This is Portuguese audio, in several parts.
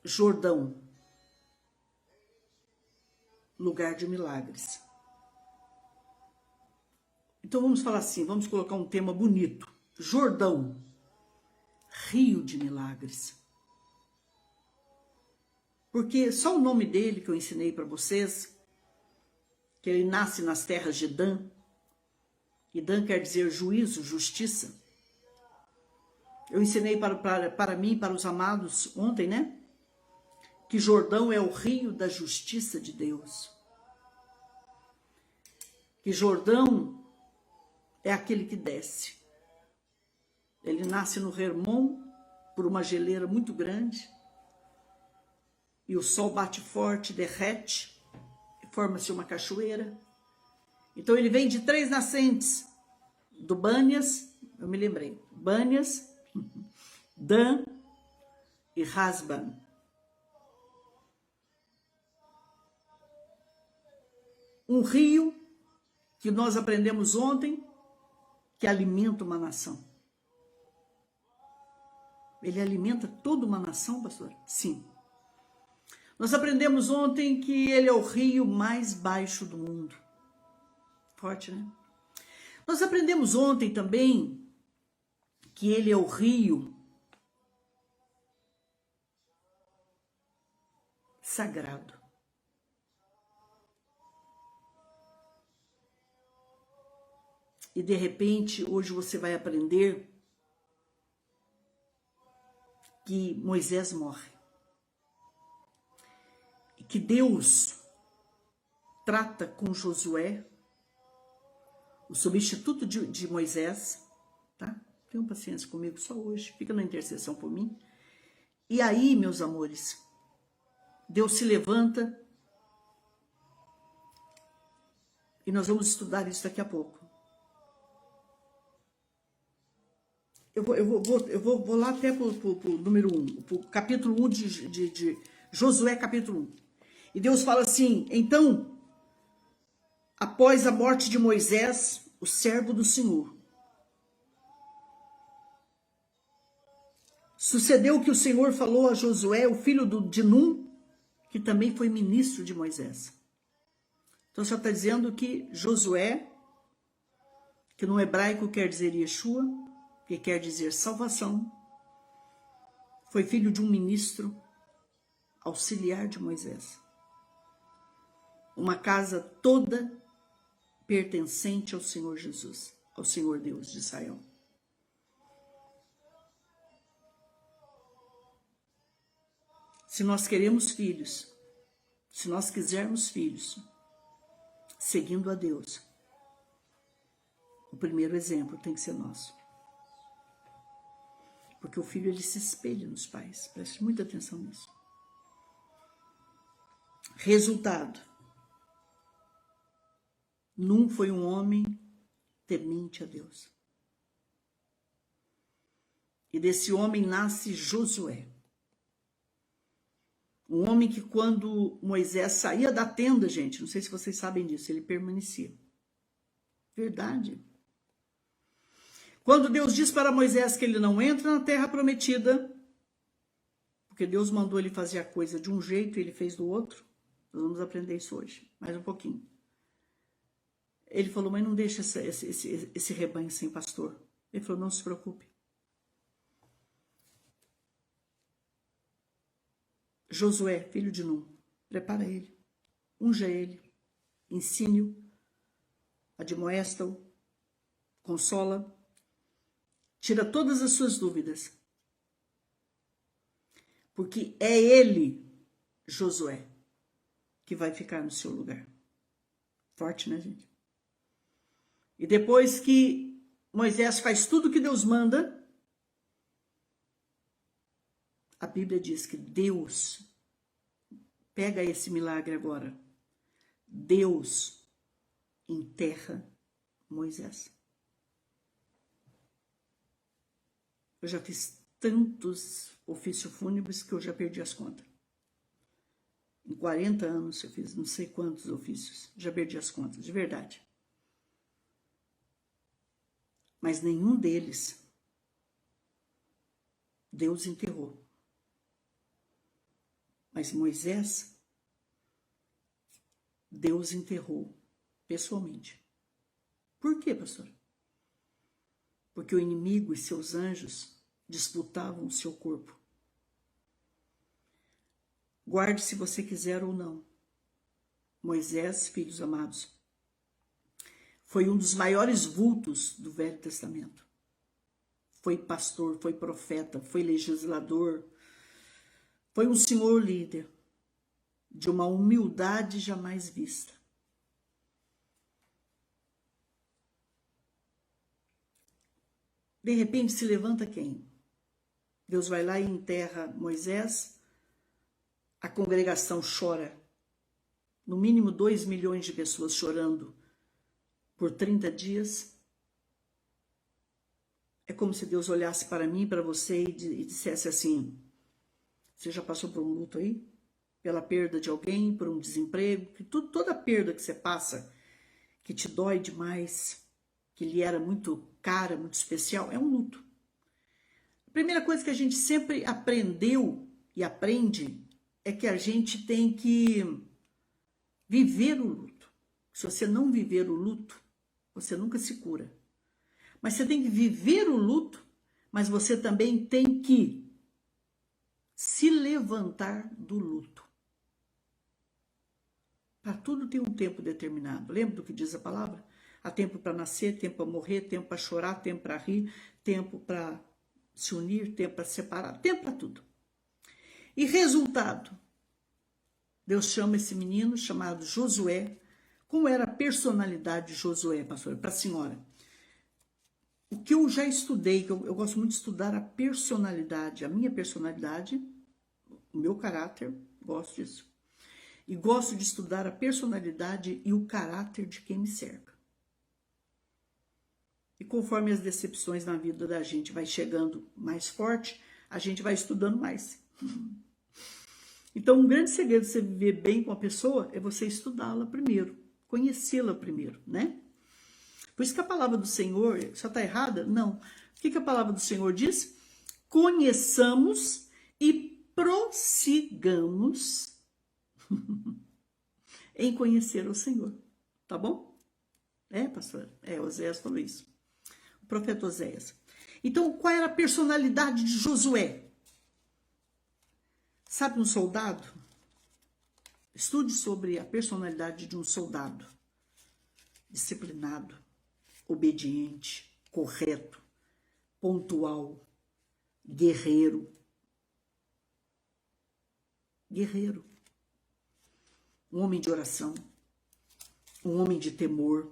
Jordão, lugar de milagres. Então vamos falar assim, vamos colocar um tema bonito. Jordão, rio de milagres. Porque só o nome dele que eu ensinei para vocês, que ele nasce nas terras de Dan, e Dan quer dizer juízo, justiça. Eu ensinei para mim, para os amados ontem, né? Que Jordão é o rio da justiça de Deus. Que Jordão é aquele que desce. Ele nasce no Hermon, por uma geleira muito grande, e o sol bate forte, derrete, e forma-se uma cachoeira. Então ele vem de 3 nascentes, do Banias, eu me lembrei, Banias, Dan e Hasban. Um rio que nós aprendemos ontem, que alimenta uma nação. Ele alimenta toda uma nação, pastor? Sim. Nós aprendemos ontem que ele é o rio mais baixo do mundo. Forte, né? Nós aprendemos ontem também que ele é o rio sagrado. E de repente, hoje você vai aprender que Moisés morre. E que Deus trata com Josué, o substituto de Moisés, tá? Tenham paciência comigo só hoje, fica na intercessão por mim. E aí, meus amores, Deus se levanta e nós vamos estudar isso daqui a pouco. Eu vou lá até para o número 1, para o capítulo 1 de Josué, capítulo 1. E Deus fala assim, então, após a morte de Moisés, o servo do Senhor, sucedeu que o Senhor falou a Josué, o filho de Num, que também foi ministro de Moisés. Então, só está dizendo que Josué, que no hebraico quer dizer Yeshua, que quer dizer salvação, foi filho de um ministro auxiliar de Moisés. Uma casa toda pertencente ao Senhor Jesus, ao Senhor Deus de Israel. Se nós queremos filhos, se nós quisermos filhos, seguindo a Deus, o primeiro exemplo tem que ser nosso. Porque o filho, ele se espelha nos pais. Preste muita atenção nisso. Resultado. Num foi um homem temente a Deus. E desse homem nasce Josué. Um homem que quando Moisés saía da tenda, gente, não sei se vocês sabem disso, ele permanecia. Verdade. Quando Deus diz para Moisés que ele não entra na terra prometida, porque Deus mandou ele fazer a coisa de um jeito e ele fez do outro, nós vamos aprender isso hoje, mais um pouquinho. Ele falou, mas não deixa esse rebanho sem pastor. Ele falou, não se preocupe. Josué, filho de Num, prepara ele, unja ele, ensine-o, admoesta-o, consola, tira todas as suas dúvidas. Porque é ele, Josué, que vai ficar no seu lugar. Forte, né, gente? E depois que Moisés faz tudo que Deus manda, a Bíblia diz que Deus, pega esse milagre agora, Deus enterra Moisés. Eu já fiz tantos ofícios fúnebres que eu já perdi as contas. Em 40 anos eu fiz não sei quantos ofícios, já perdi as contas, de verdade. Mas nenhum deles Deus enterrou. Mas Moisés, Deus enterrou pessoalmente. Por quê, pastor? Porque o inimigo e seus anjos disputavam o seu corpo. Guarde se você quiser ou não. Moisés, filhos amados, foi um dos maiores vultos do Velho Testamento. Foi pastor, foi profeta, foi legislador, foi um senhor líder de uma humildade jamais vista. De repente se levanta quem? Deus vai lá e enterra Moisés, a congregação chora, no mínimo 2 milhões de pessoas chorando por 30 dias. É como se Deus olhasse para mim, para você e dissesse assim: você já passou por um luto aí? Pela perda de alguém, por um desemprego, que toda perda que você passa, que te dói demais, que lhe era muito cara, muito especial, é um luto. A primeira coisa que a gente sempre aprendeu e aprende é que a gente tem que viver o luto. Se você não viver o luto, você nunca se cura. Mas você tem que viver o luto, mas você também tem que se levantar do luto. Para tudo tem um tempo determinado. Lembra do que diz a palavra? Há tempo para nascer, tempo para morrer, tempo para chorar, tempo para rir, tempo para se unir, tempo para separar, tempo para tudo. E resultado, Deus chama esse menino chamado Josué. Como era a personalidade de Josué, pastor? Para a senhora. O que eu já estudei, que eu gosto muito de estudar a personalidade, a minha personalidade, o meu caráter, gosto disso. E gosto de estudar a personalidade e o caráter de quem me cerca. E conforme as decepções na vida da gente vai chegando mais forte, a gente vai estudando mais. Então, um grande segredo de você viver bem com a pessoa é você estudá-la primeiro, conhecê-la primeiro, né? Por isso que a palavra do Senhor, só está errada? Não. O que a palavra do Senhor diz? Conheçamos e prossigamos em conhecer o Senhor. Tá bom? Pastor? Oséias falou isso. O profeta Oséias. Então, qual era a personalidade de Josué? Sabe um soldado? Estude sobre a personalidade de um soldado. Disciplinado, obediente, correto, pontual, guerreiro. Guerreiro. Um homem de oração, um homem de temor,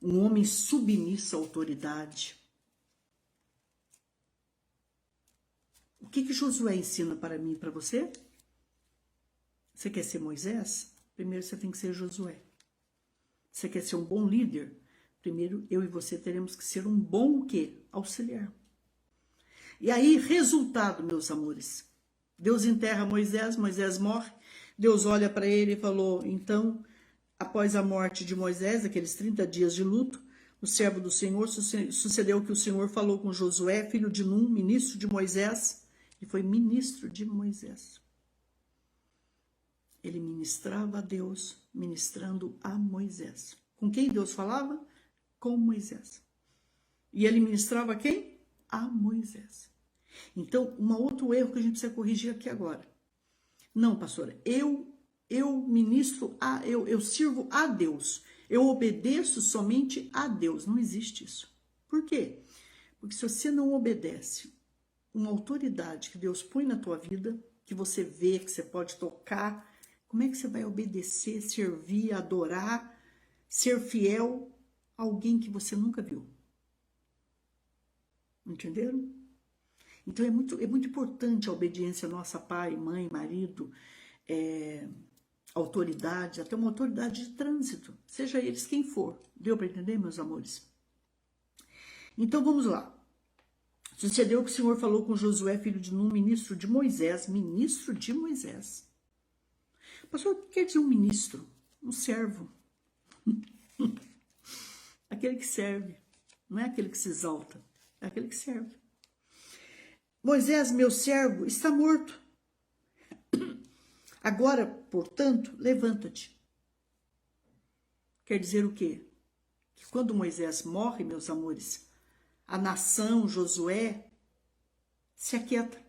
um homem submisso à autoridade. O que Josué ensina para mim e para você? Você quer ser Moisés? Primeiro você tem que ser Josué. Você quer ser um bom líder? Primeiro eu e você teremos que ser um bom o quê? Auxiliar. E aí, resultado, meus amores. Deus enterra Moisés, Moisés morre. Deus olha para ele e falou, então, após a morte de Moisés, aqueles 30 dias de luto, o servo do Senhor, sucedeu que o Senhor falou com Josué, filho de Num, ministro de Moisés. Ele foi ministro de Moisés. Ele ministrava a Deus, ministrando a Moisés. Com quem Deus falava? Com Moisés. E ele ministrava a quem? A Moisés. Então, um outro erro que a gente precisa corrigir aqui agora. Não, pastora, eu ministro, eu sirvo a Deus. Eu obedeço somente a Deus. Não existe isso. Por quê? Porque se você não obedece uma autoridade que Deus põe na tua vida, que você vê, que você pode tocar, como é que você vai obedecer, servir, adorar, ser fiel a alguém que você nunca viu? Entenderam? Então é muito importante a obediência nossa, pai, mãe, marido, autoridade, até uma autoridade de trânsito, seja eles quem for. Deu para entender, meus amores? Então vamos lá. Sucedeu que o Senhor falou com Josué, filho de Num, ministro de Moisés. Ministro de Moisés. Pastor, o que quer dizer um ministro? Um servo. Aquele que serve. Não é aquele que se exalta. É aquele que serve. Moisés, meu servo, está morto. Agora, portanto, levanta-te. Quer dizer o quê? Que quando Moisés morre, meus amores, a nação, Josué, se aquieta.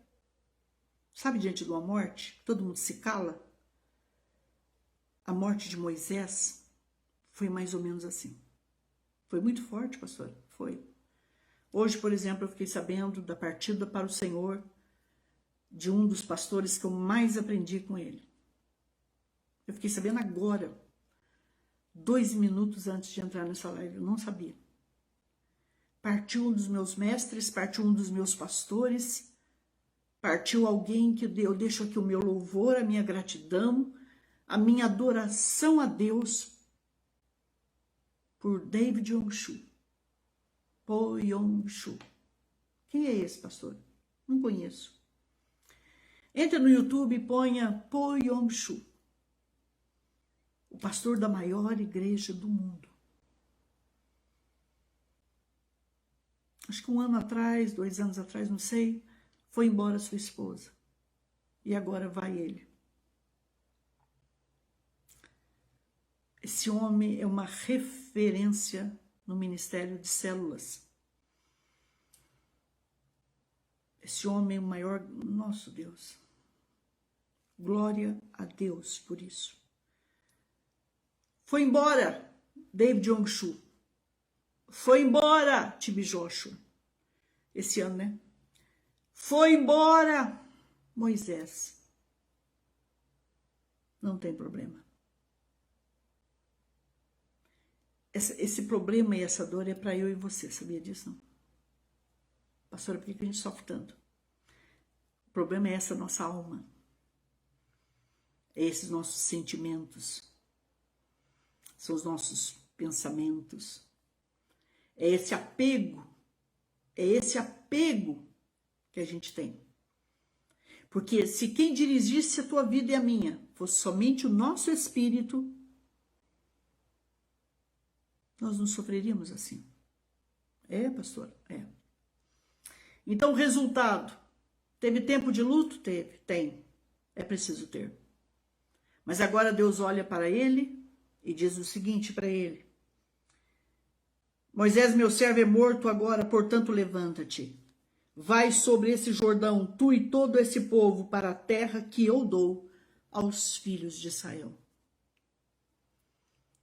Sabe, diante de uma morte, todo mundo se cala? A morte de Moisés foi mais ou menos assim. Foi muito forte, pastor? Foi. Hoje, por exemplo, eu fiquei sabendo da partida para o Senhor de um dos pastores que eu mais aprendi com ele. Eu fiquei sabendo agora, 2 minutos antes de entrar nessa live, eu não sabia. Partiu um dos meus mestres, partiu um dos meus pastores, partiu alguém que eu deixo aqui o meu louvor, a minha gratidão, a minha adoração a Deus por David Yongshu. Po Yongshu. Quem é esse pastor? Não conheço. Entra no YouTube e ponha Po Yongshu, o pastor da maior igreja do mundo. Acho que 1 ano atrás, 2 anos atrás, não sei, foi embora sua esposa. E agora vai ele. Esse homem é uma referência no ministério de células. Esse homem é o maior, nosso Deus. Glória a Deus por isso. Foi embora David Yongshu. Foi embora T.B. Joshua. Esse ano, né? Foi embora Moisés. Não tem problema. Esse problema e essa dor é para eu e você, sabia disso, não? Pastora, por que a gente sofre tanto? O problema é essa nossa alma. É esses nossos sentimentos. São os nossos pensamentos. É esse apego. É esse apego que a gente tem. Porque se quem dirigisse a tua vida e a minha fosse somente o nosso espírito, nós não sofreríamos assim. É, pastor? É. Então, o resultado. Teve tempo de luto? Teve. Tem. É preciso ter. Mas agora Deus olha para ele e diz o seguinte para ele. Moisés, meu servo, é morto agora, portanto, levanta-te. Vai sobre esse Jordão, tu e todo esse povo, para a terra que eu dou aos filhos de Israel.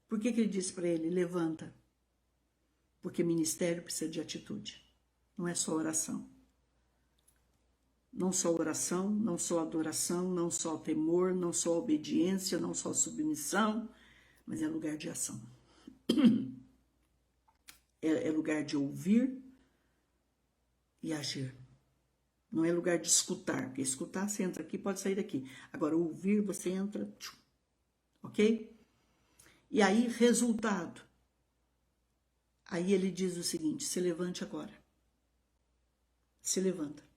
Por que ele disse para ele, levanta? Porque ministério precisa de atitude, não é só oração. Não só oração, não só adoração, não só temor, não só obediência, não só submissão, mas é lugar de ação. É lugar de ouvir e agir. Não é lugar de escutar, porque escutar você entra aqui, pode sair daqui. Agora, ouvir, você entra, ok? E aí, resultado. Aí ele diz o seguinte, se levante agora. Se levanta.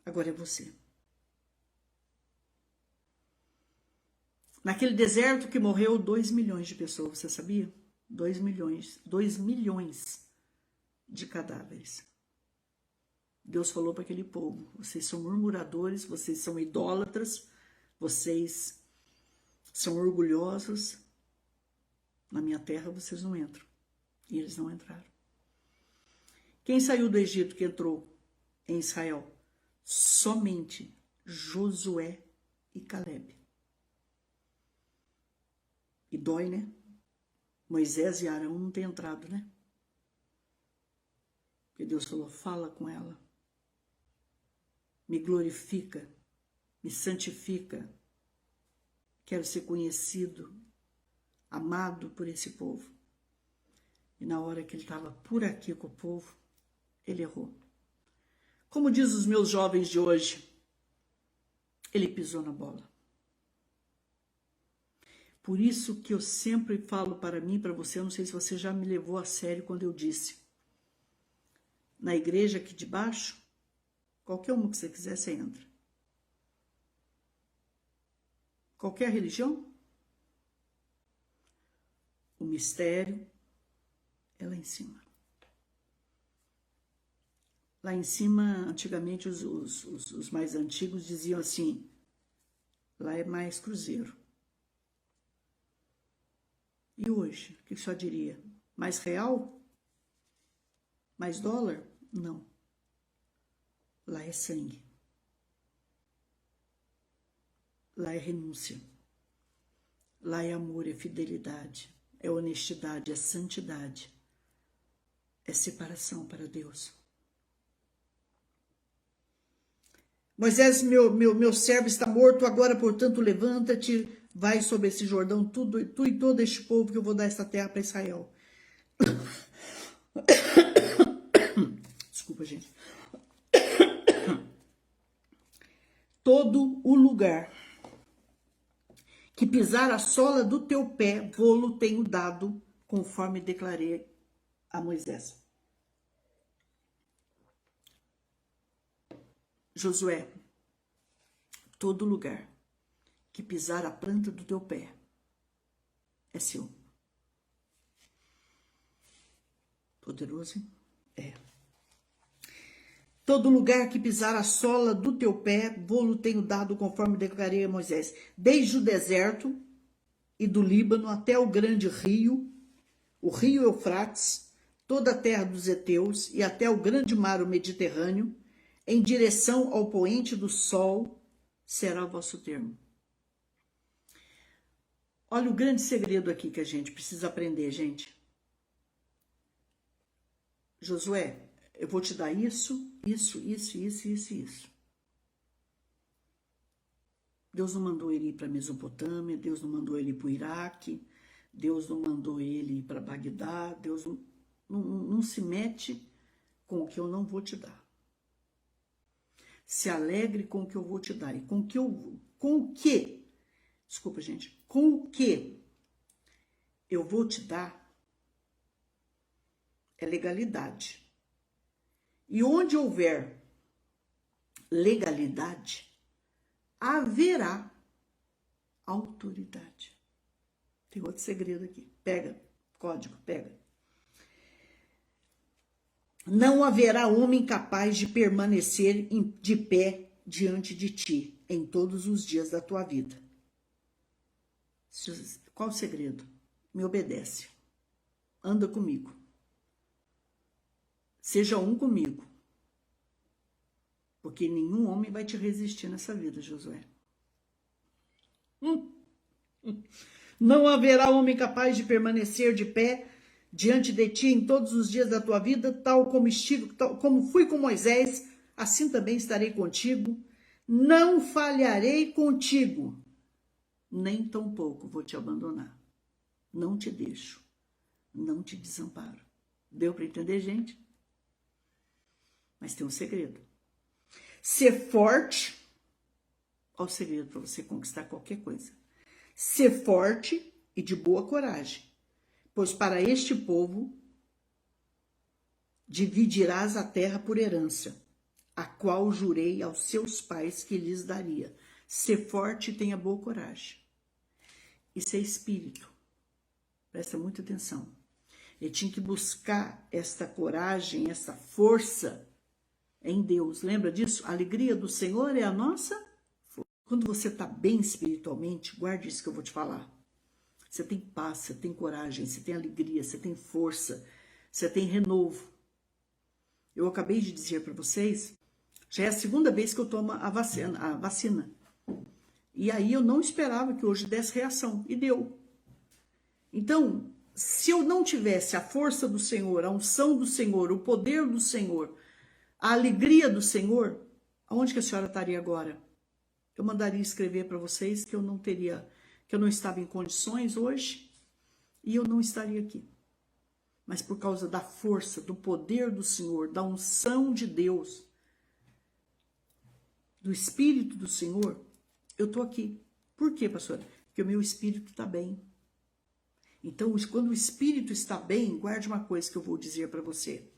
Agora é você. Naquele deserto que morreu 2 milhões de pessoas, você sabia? 2 milhões de cadáveres. Deus falou para aquele povo, vocês são murmuradores, vocês são idólatras, vocês são orgulhosos, na minha terra vocês não entram. E eles não entraram. Quem saiu do Egito que entrou em Israel? Somente Josué e Caleb. E dói, né? Moisés e Arão não têm entrado, né? Porque Deus falou, fala com ela. Me glorifica, me santifica. Quero ser conhecido, amado por esse povo. E na hora que ele estava por aqui com o povo, ele errou. Como diz os meus jovens de hoje, ele pisou na bola. Por isso que eu sempre falo para mim, para você, eu não sei se você já me levou a sério quando eu disse. Na igreja aqui de baixo, qualquer uma que você quiser, você entra. Qualquer religião, o mistério é lá em cima. Lá em cima, antigamente, os mais antigos diziam assim, Lá é mais cruzeiro. E hoje, o que o senhor diria? Mais real? Mais dólar? Não. Lá é sangue. Lá é renúncia. Lá é amor, é fidelidade, é honestidade, é santidade, é separação para Deus. Moisés, meu servo está morto, agora, portanto, levanta-te, vai sobre esse Jordão, tu e todo este povo, que eu vou dar esta terra para Israel. Desculpa, gente. Todo o lugar que pisar a sola do teu pé, vô-lo tenho dado, conforme declarei a Moisés. Josué, todo lugar que pisar a planta do teu pé é seu. Poderoso, hein? É. Todo lugar que pisar a sola do teu pé, vô-lo tenho dado, conforme declarei a Moisés. Desde o deserto e do Líbano até o grande rio, o rio Eufrates, toda a terra dos heteus e até o grande mar, o Mediterrâneo, em direção ao poente do sol, será o vosso termo. Olha o grande segredo aqui que a gente precisa aprender, gente. Josué, eu vou te dar isso. Deus não mandou ele ir para a Mesopotâmia, Deus não mandou ele ir para o Iraque, Deus não mandou ele ir para Bagdá, Deus não se mete com o que eu não vou te dar. Se alegre com o que eu vou te dar. E com o que eu vou te dar é legalidade. E onde houver legalidade, haverá autoridade. Tem outro segredo aqui. Pega, código, pega. Não haverá homem capaz de permanecer de pé diante de ti em todos os dias da tua vida. Qual o segredo? Me obedece. Anda comigo. Seja um comigo. Porque nenhum homem vai te resistir nessa vida, Josué. Não haverá homem capaz de permanecer de pé diante de ti em todos os dias da tua vida, tal como fui com Moisés, assim também estarei contigo. Não falharei contigo, nem tampouco vou te abandonar. Não te deixo, não te desamparo. Deu para entender, gente? Mas tem um segredo. Ser forte, olha o segredo para você conquistar qualquer coisa. Ser forte e de boa coragem, pois para este povo dividirás a terra por herança, a qual jurei aos seus pais que lhes daria. Ser forte e tenha boa coragem. E ser espírito. Presta muita atenção. Ele tinha que buscar esta coragem, essa força em Deus. Lembra disso? A alegria do Senhor é a nossa força. Quando você está bem espiritualmente, guarde isso que eu vou te falar. Você tem paz, você tem coragem, você tem alegria, você tem força, você tem renovo. Eu acabei de dizer para vocês, já é a segunda vez que eu tomo a vacina. E aí eu não esperava que hoje desse reação, e deu. Então, se eu não tivesse a força do Senhor, a unção do Senhor, o poder do Senhor, a alegria do Senhor, aonde que a senhora estaria agora? Eu mandaria escrever para vocês que eu não estava em condições hoje e eu não estaria aqui. Mas por causa da força, do poder do Senhor, da unção de Deus, do Espírito do Senhor, eu estou aqui. Por quê, pastora? Porque o meu espírito está bem. Então, quando o espírito está bem, guarde uma coisa que eu vou dizer para você.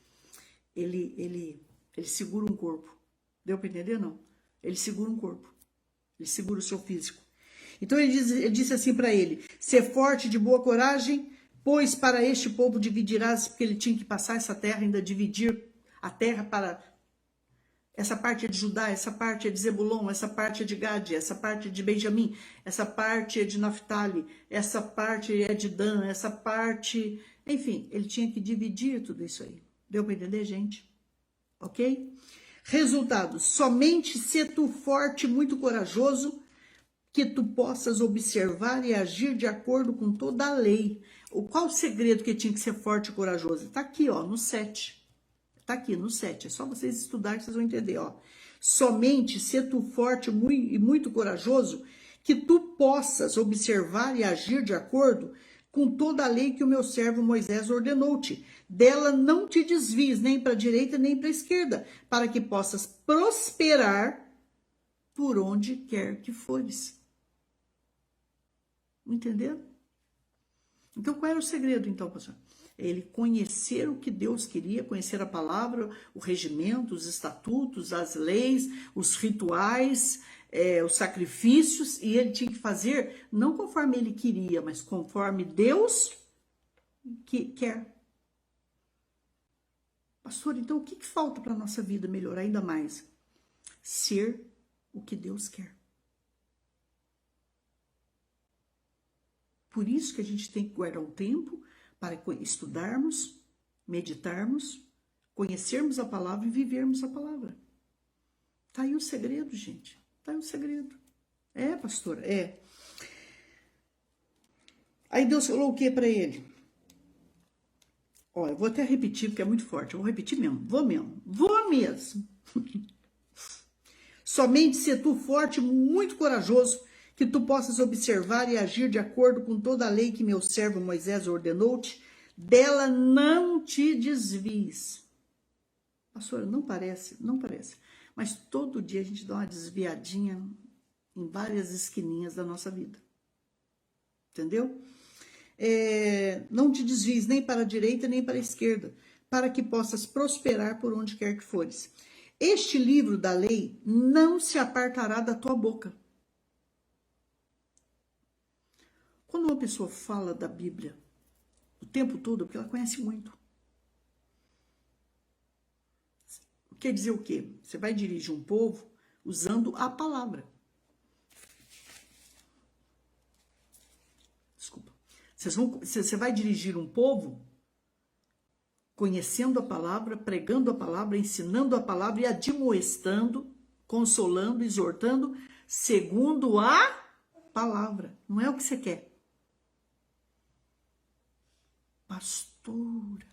Ele segura um corpo. Deu para entender, não? Ele segura um corpo. Ele segura o seu físico. Então ele disse assim para ele: ser forte, de boa coragem, pois para este povo dividirás, porque ele tinha que passar essa terra, ainda dividir a terra para Essa parte é de Judá, essa parte é de Zebulon, essa parte é de Gade, essa parte é de Benjamim, essa parte é de Naftali, essa parte é de Dan, essa parte... Enfim, ele tinha que dividir tudo isso aí. Deu para entender, gente? Ok? Resultados. Somente se tu forte e muito corajoso, que tu possas observar e agir de acordo com toda a lei. Qual o segredo que tinha que ser forte e corajoso? Está aqui, ó, no 7. Está aqui no 7. É só vocês estudarem que vocês vão entender, ó. Somente se tu forte e muito corajoso, que tu possas observar e agir de acordo com toda a lei que o meu servo Moisés ordenou-te. Dela não te desvies nem para a direita nem para a esquerda, para que possas prosperar por onde quer que fores. Entenderam? Então, qual era o segredo, então, pastor? Ele conhecer o que Deus queria, conhecer a palavra, o regimento, os estatutos, as leis, os rituais, os sacrifícios, e ele tinha que fazer não conforme ele queria, mas conforme Deus quer. Pastor, então o que falta para a nossa vida melhorar ainda mais? Ser o que Deus quer. Por isso que a gente tem que guardar um tempo para estudarmos, meditarmos, conhecermos a palavra e vivermos a palavra. Tá aí o segredo, gente. Tá aí o segredo. É, pastora, é. Aí Deus falou o que para ele? Ó, eu vou até repetir, porque é muito forte. Eu vou repetir mesmo. Vou mesmo. Somente se tu forte, muito corajoso, que tu possas observar e agir de acordo com toda a lei que meu servo Moisés ordenou-te, dela não te desvies. Pastora, não parece, mas todo dia a gente dá uma desviadinha em várias esquininhas da nossa vida. Entendeu? Não te desvies nem para a direita nem para a esquerda, para que possas prosperar por onde quer que fores. Este livro da lei não se apartará da tua boca. Quando uma pessoa fala da Bíblia o tempo todo, é porque ela conhece muito. Quer dizer o quê? Você vai dirigir um povo usando a palavra. Desculpa. Você vai dirigir um povo conhecendo a palavra, pregando a palavra, ensinando a palavra e admoestando, consolando, exortando, segundo a palavra. Não é o que você quer. Pastora.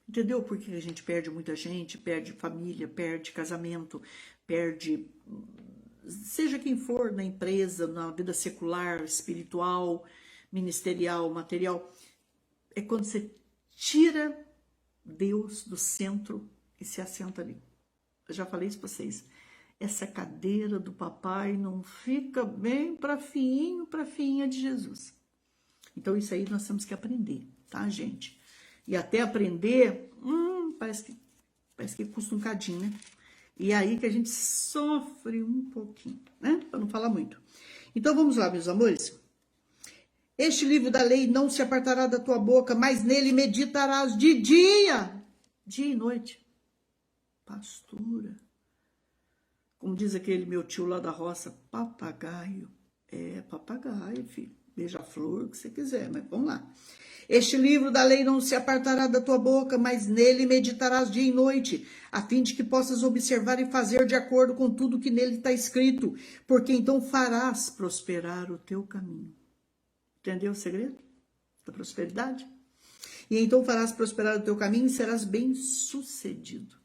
Entendeu por que a gente perde muita gente? Perde família, perde casamento, perde... Seja quem for, na empresa, na vida secular, espiritual, ministerial, material. É quando você tira Deus do centro e se assenta ali. Eu já falei isso para vocês. Essa cadeira do papai não fica bem para fiinha de Jesus. Então isso aí nós temos que aprender, tá, gente? E até aprender, parece que custa um cadinho, né? E aí que a gente sofre um pouquinho, né? Para não falar muito. Então vamos lá, meus amores. Este livro da lei não se apartará da tua boca, mas nele meditarás de dia e noite. Pastora. Como diz aquele meu tio lá da roça, papagaio. É, papagaio, filho. Beija-flor, o que você quiser, mas vamos lá. Este livro da lei não se apartará da tua boca, mas nele meditarás dia e noite, a fim de que possas observar e fazer de acordo com tudo que nele está escrito, porque então farás prosperar o teu caminho. Entendeu o segredo da prosperidade? E então farás prosperar o teu caminho e serás bem-sucedido.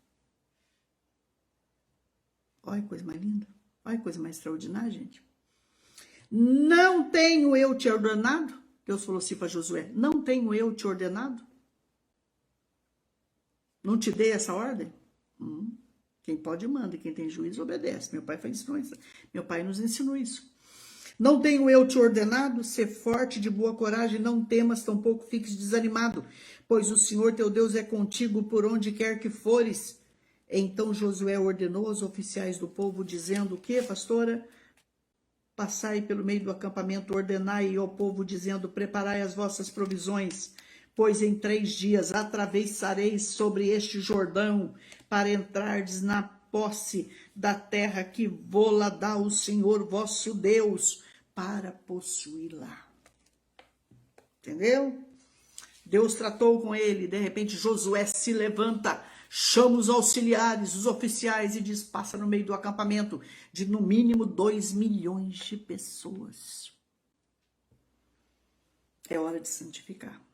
Olha que coisa mais linda. Olha que coisa mais extraordinária, gente. Não tenho eu te ordenado? Deus falou assim para Josué. Não tenho eu te ordenado? Não te dei essa ordem? Quem pode manda, e quem tem juízo obedece. Meu pai fez isso. Meu pai nos ensinou isso. Não tenho eu te ordenado? Ser forte, de boa coragem, não temas, tampouco fiques desanimado, pois o Senhor teu Deus é contigo por onde quer que fores. Então Josué ordenou aos oficiais do povo, dizendo o quê, pastora? Passai pelo meio do acampamento, ordenai ao povo, dizendo, preparai as vossas provisões, pois em 3 dias atravessareis sobre este Jordão, para entrardes na posse da terra que vô-la dá o Senhor vosso Deus para possuí-la. Entendeu? Deus tratou com ele, de repente Josué se levanta, chama os auxiliares, os oficiais e diz, passa no meio do acampamento de no mínimo 2 milhões de pessoas. É hora de santificar.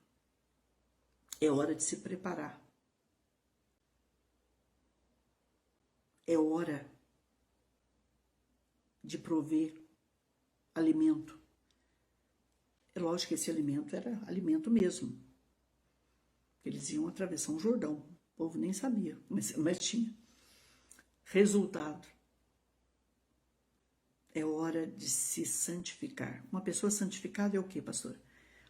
É hora de se preparar. É hora de prover alimento. É lógico que esse alimento era alimento mesmo. Eles iam atravessar um Jordão. O povo nem sabia, mas tinha. Resultado. É hora de se santificar. Uma pessoa santificada é o quê, pastor?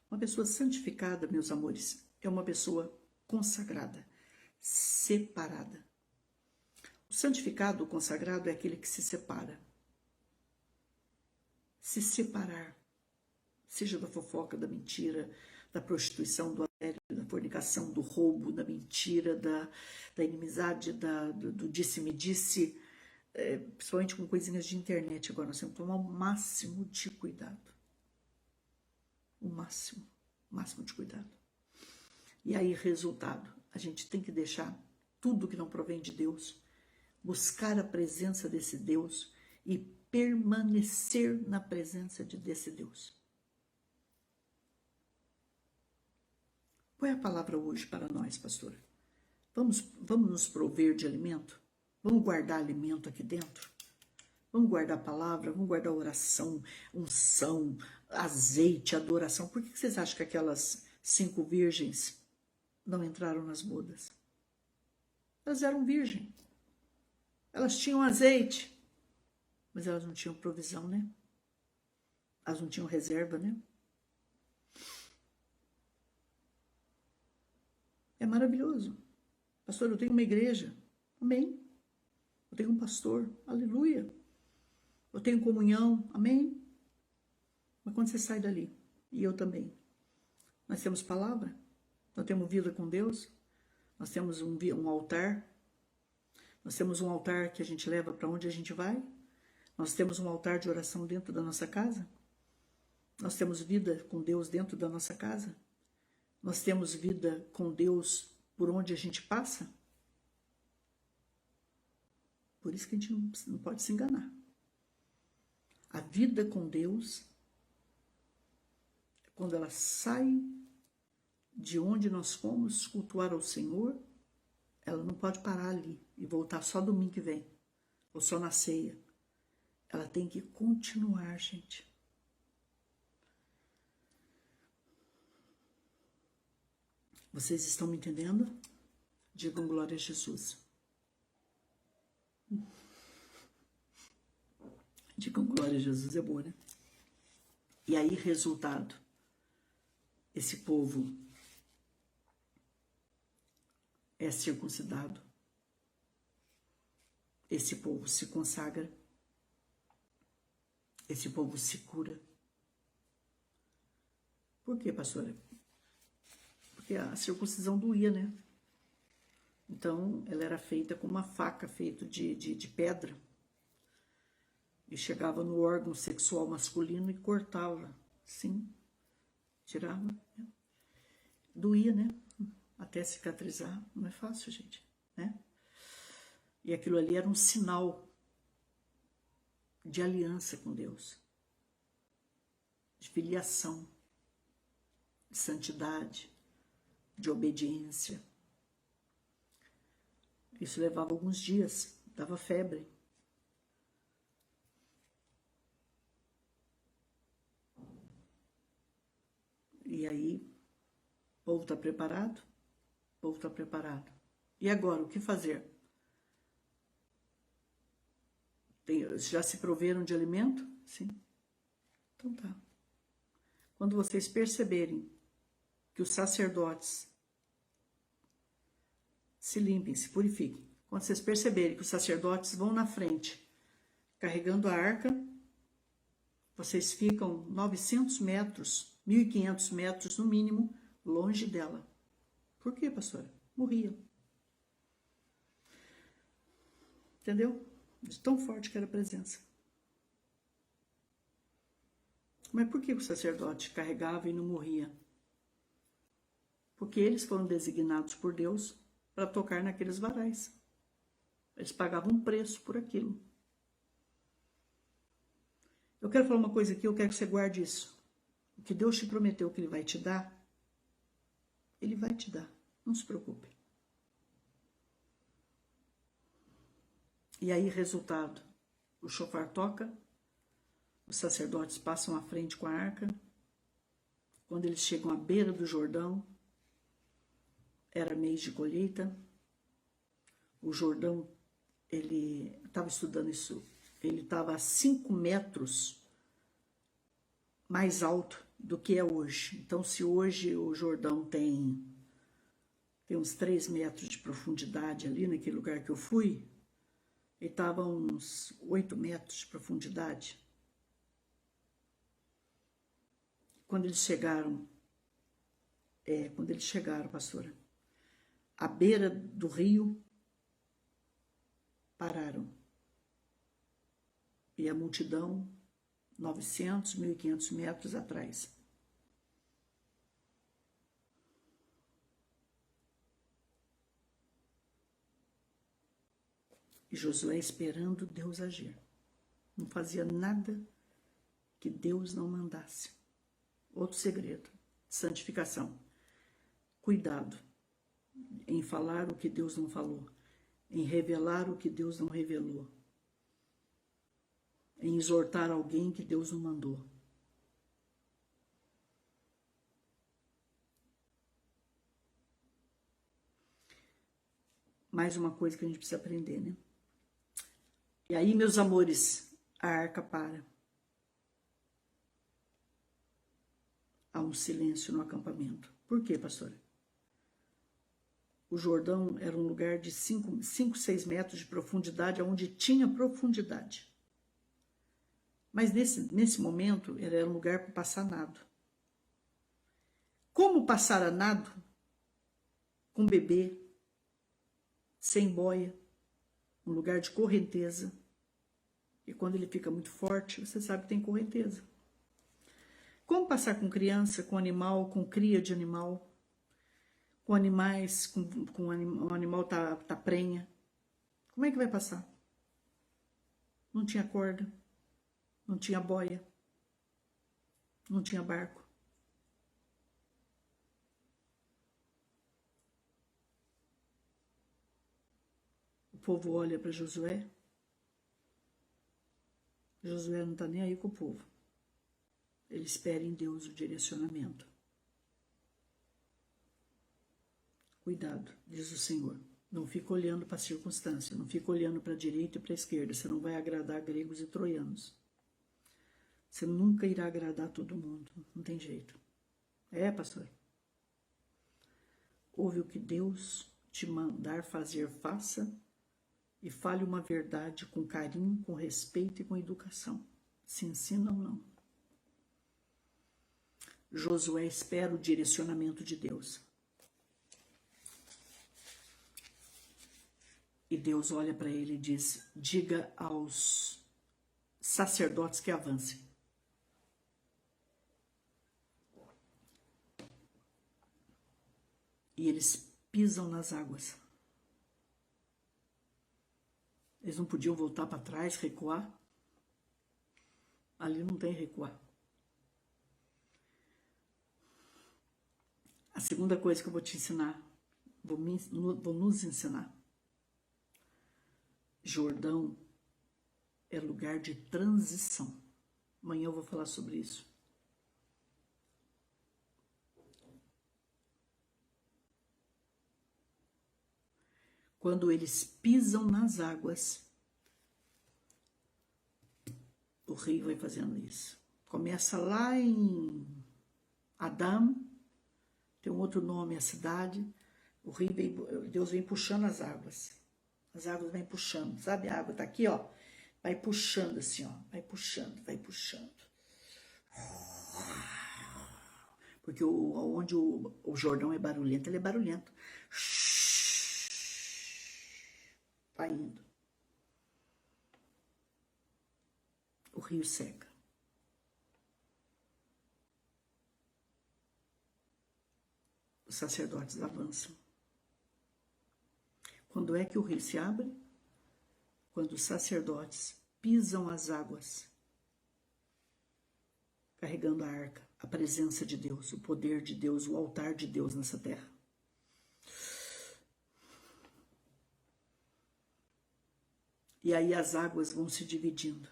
Uma pessoa santificada, meus amores, é uma pessoa consagrada, separada. O santificado, o consagrado, é aquele que se separa. Se separar, seja da fofoca, da mentira, da prostituição, do adultério, da fornicação, do roubo, da mentira, da inimizade, do disse-me-disse, principalmente com coisinhas de internet. Agora nós temos que tomar o máximo de cuidado. O máximo de cuidado. E aí, resultado, a gente tem que deixar tudo que não provém de Deus, buscar a presença desse Deus e permanecer na presença desse Deus. Qual é a palavra hoje para nós, pastora? Vamos nos prover de alimento? Vamos guardar alimento aqui dentro? Vamos guardar a palavra, vamos guardar a oração, unção, azeite, adoração. Por que vocês acham que aquelas 5 virgens não entraram nas bodas? Elas eram virgens. Elas tinham azeite, mas elas não tinham provisão, né? Elas não tinham reserva, né? É maravilhoso. Pastor, eu tenho uma igreja. Amém. Eu tenho um pastor. Aleluia. Eu tenho comunhão. Amém. Mas quando você sai dali, e eu também, nós temos palavra, nós temos vida com Deus, nós temos um altar, nós temos um altar que a gente leva para onde a gente vai, nós temos um altar de oração dentro da nossa casa, nós temos vida com Deus dentro da nossa casa, nós temos vida com Deus por onde a gente passa. Por isso que a gente não pode se enganar. A vida com Deus, quando ela sai de onde nós fomos cultuar ao Senhor, ela não pode parar ali e voltar só domingo que vem, ou só na ceia. Ela tem que continuar, gente. Vocês estão me entendendo? Digam glória a Jesus. Digam glória a Jesus, é bom, né? E aí, resultado, esse povo é circuncidado, esse povo se consagra, esse povo se cura. Por quê, pastora? Porque a circuncisão doía, né? Então, ela era feita com uma faca feita de pedra. E chegava no órgão sexual masculino e cortava, sim, tirava. Né? Doía, né? Até cicatrizar. Não é fácil, gente, né? E aquilo ali era um sinal de aliança com Deus, de filiação, de santidade, de obediência. Isso levava alguns dias, dava febre. E aí, o povo está preparado? O povo está preparado. E agora, o que fazer? Já se proveram de alimento? Sim. Então tá. Quando vocês perceberem que os sacerdotes se limpem, se purifiquem, quando vocês perceberem que os sacerdotes vão na frente, carregando a arca, vocês ficam 900 metros, 1.500 metros no mínimo, longe dela. Por quê, pastora? Morriam. Entendeu? De tão forte que era a presença. Mas por que o sacerdote carregava e não morria? Porque eles foram designados por Deus para tocar naqueles varais. Eles pagavam um preço por aquilo. Eu quero falar uma coisa aqui, eu quero que você guarde isso. O que Deus te prometeu que Ele vai te dar, Ele vai te dar. Não se preocupe. E aí, resultado, o shofar toca, os sacerdotes passam à frente com a arca. Quando eles chegam à beira do Jordão, era mês de colheita. O Jordão, ele estava estudando isso, ele estava a 5 metros mais alto do que é hoje. Então, se hoje o Jordão tem uns 3 metros de profundidade ali, naquele lugar que eu fui, ele estava a uns 8 metros de profundidade. Quando eles chegaram, pastora, à beira do rio, pararam. E a multidão, 900, 1.500 metros atrás. E Josué esperando Deus agir. Não fazia nada que Deus não mandasse. Outro segredo, santificação. Cuidado em falar o que Deus não falou, em revelar o que Deus não revelou, em exortar alguém que Deus não mandou. Mais uma coisa que a gente precisa aprender, né? E aí, meus amores, a arca para. Há um silêncio no acampamento. Por quê, pastora? O Jordão era um lugar de 5, 6 metros de profundidade, onde tinha profundidade. Mas nesse momento, era um lugar para passar nado. Como passar a nado? Com bebê, sem boia, um lugar de correnteza. E quando ele fica muito forte, você sabe que tem correnteza. Como passar com criança, com animal, com cria de animal, com animais, com um animal tá prenha? Como é que vai passar? Não tinha corda, não tinha boia, não tinha barco. O povo olha para Josué. Josué não está nem aí com o povo. Ele espera em Deus o direcionamento. Cuidado, diz o Senhor. Não fica olhando para a circunstância, não fica olhando para a direita e para a esquerda. Você não vai agradar gregos e troianos. Você nunca irá agradar todo mundo, não tem jeito. É, pastor? Ouve o que Deus te mandar fazer, faça, e fale uma verdade com carinho, com respeito e com educação. Se ensina ou não. Josué espera o direcionamento de Deus. E Deus olha para ele e diz: diga aos sacerdotes que avancem. E eles pisam nas águas. Eles não podiam voltar para trás, recuar. Ali não tem recuar. A segunda coisa que eu vou te ensinar, vou nos ensinar. Jordão é lugar de transição. Amanhã eu vou falar sobre isso. Quando eles pisam nas águas, o rio vai fazendo isso. Começa lá em Adam, tem um outro nome, a cidade. O rio vem, Deus vem puxando as águas. As águas vêm puxando, sabe? A água tá aqui, ó. Vai puxando assim, ó. Vai puxando, vai puxando. Porque onde o Jordão é barulhento, ele é barulhento. Vai indo. rio seca. Os sacerdotes avançam. Quando é que o rio se abre? Quando os sacerdotes pisam as águas, carregando a arca, a presença de Deus, o poder de Deus, o altar de Deus nessa terra. E aí as águas vão se dividindo,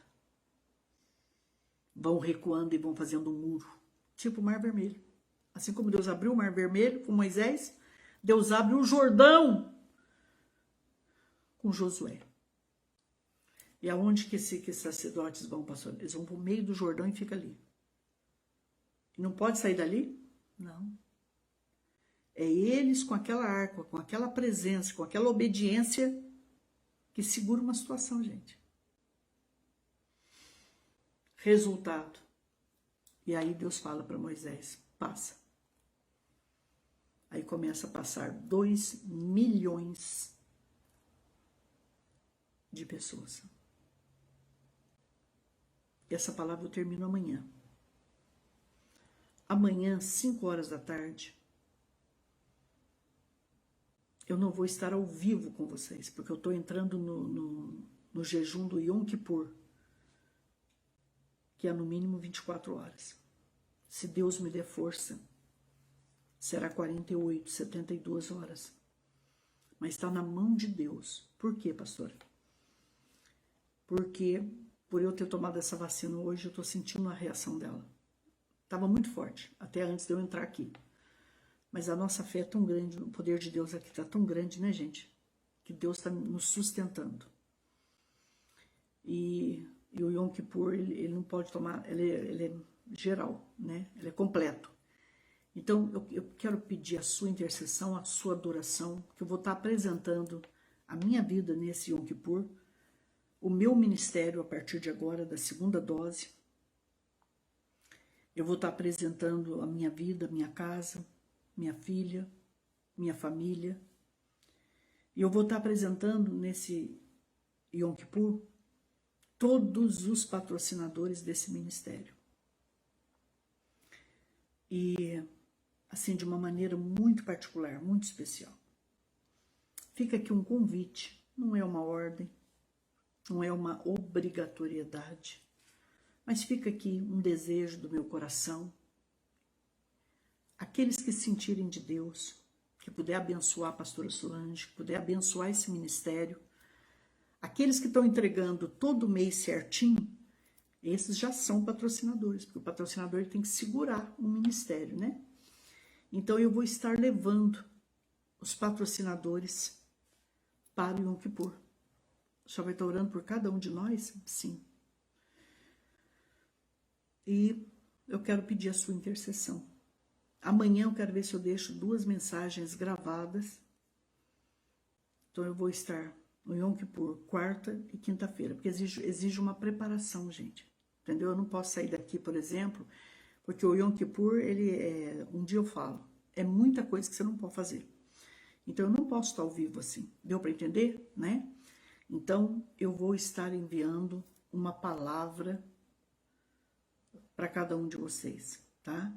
vão recuando e vão fazendo um muro, tipo o Mar Vermelho. Assim como Deus abriu o Mar Vermelho com Moisés, Deus abre o Jordão com Josué. E aonde que esses sacerdotes vão, pastor? Eles vão para o meio do Jordão e fica ali. E não pode sair dali? Não. É eles com aquela arca, com aquela presença, com aquela obediência que segura uma situação, gente. Resultado. E aí Deus fala para Moisés, passa. Aí começa a passar 2 milhões de pessoas. E essa palavra eu termino amanhã. Amanhã, 5 horas da tarde, eu não vou estar ao vivo com vocês, porque eu estou entrando no jejum do Yom Kippur, que é no mínimo 24 horas. Se Deus me der força, será 48, 72 horas. Mas está na mão de Deus. Por quê, pastora? Porque por eu ter tomado essa vacina hoje, eu estou sentindo a reação dela. Estava muito forte, até antes de eu entrar aqui. Mas a nossa fé é tão grande, o poder de Deus aqui está tão grande, né, gente? Que Deus está nos sustentando. E o Yom Kippur, ele não pode tomar, ele é geral, né? Ele é completo. Então, eu quero pedir a sua intercessão, a sua adoração, que eu vou estar apresentando a minha vida nesse Yom Kippur, o meu ministério a partir de agora, da 2ª dose. Eu vou estar apresentando a minha vida, minha casa, minha filha, minha família. E eu vou estar apresentando nesse Yom Kippur todos os patrocinadores desse ministério. E assim, de uma maneira muito particular, muito especial. Fica aqui um convite, não é uma ordem, não é uma obrigatoriedade, mas fica aqui um desejo do meu coração. Aqueles que sentirem de Deus, que puder abençoar a pastora Solange, que puder abençoar esse ministério, aqueles que estão entregando todo mês certinho, esses já são patrocinadores, porque o patrocinador tem que segurar o ministério, né? Então eu vou estar levando os patrocinadores para o Yom Kippur. O senhor vai estar orando por cada um de nós? Sim. E eu quero pedir a sua intercessão. Amanhã eu quero ver se eu deixo 2 mensagens gravadas. Então eu vou estar no Yom Kippur, quarta e quinta-feira, porque exige uma preparação, gente. Entendeu? Eu não posso sair daqui, por exemplo, porque o Yom Kippur, um dia eu falo, é muita coisa que você não pode fazer. Então eu não posso estar ao vivo assim. Deu para entender, né? Então eu vou estar enviando uma palavra para cada um de vocês, tá?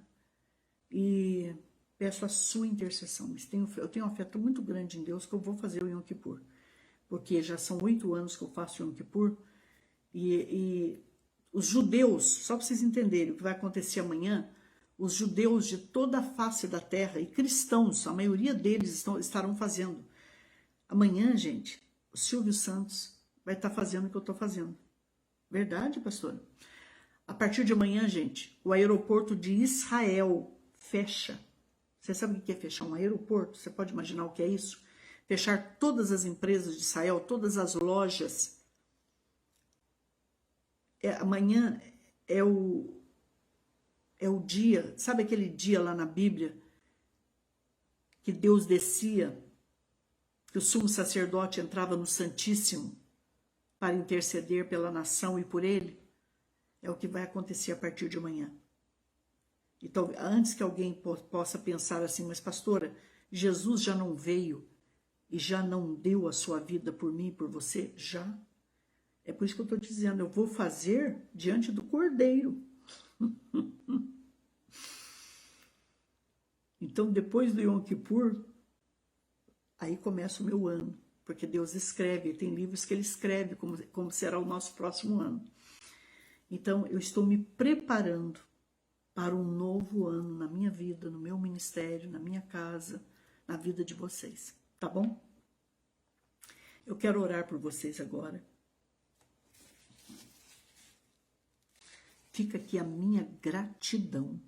E peço a sua intercessão. Mas eu tenho um afeto muito grande em Deus que eu vou fazer o Yom Kippur. Porque já são 8 anos que eu faço Yom Kippur. E os judeus, só para vocês entenderem o que vai acontecer amanhã, os judeus de toda a face da terra e cristãos, a maioria deles estarão fazendo. Amanhã, gente, o Silvio Santos vai estar fazendo o que eu estou fazendo. Verdade, pastora? A partir de amanhã, gente, o aeroporto de Israel fecha. Você sabe o que é fechar um aeroporto? Você pode imaginar o que é isso? Fechar todas as empresas de Israel, todas as lojas. Amanhã é o dia, sabe aquele dia lá na Bíblia que Deus descia, que o sumo sacerdote entrava no Santíssimo para interceder pela nação e por ele? É o que vai acontecer a partir de amanhã. Então, antes que alguém possa pensar assim, mas pastora, Jesus já não veio e já não deu a sua vida por mim e por você? Já. É por isso que eu estou dizendo, eu vou fazer diante do Cordeiro. Então, depois do Yom Kippur, aí começa o meu ano. Porque Deus escreve, tem livros que Ele escreve como será o nosso próximo ano. Então, eu estou me preparando para um novo ano na minha vida, no meu ministério, na minha casa, na vida de vocês. Tá bom? Eu quero orar por vocês agora. Fica aqui a minha gratidão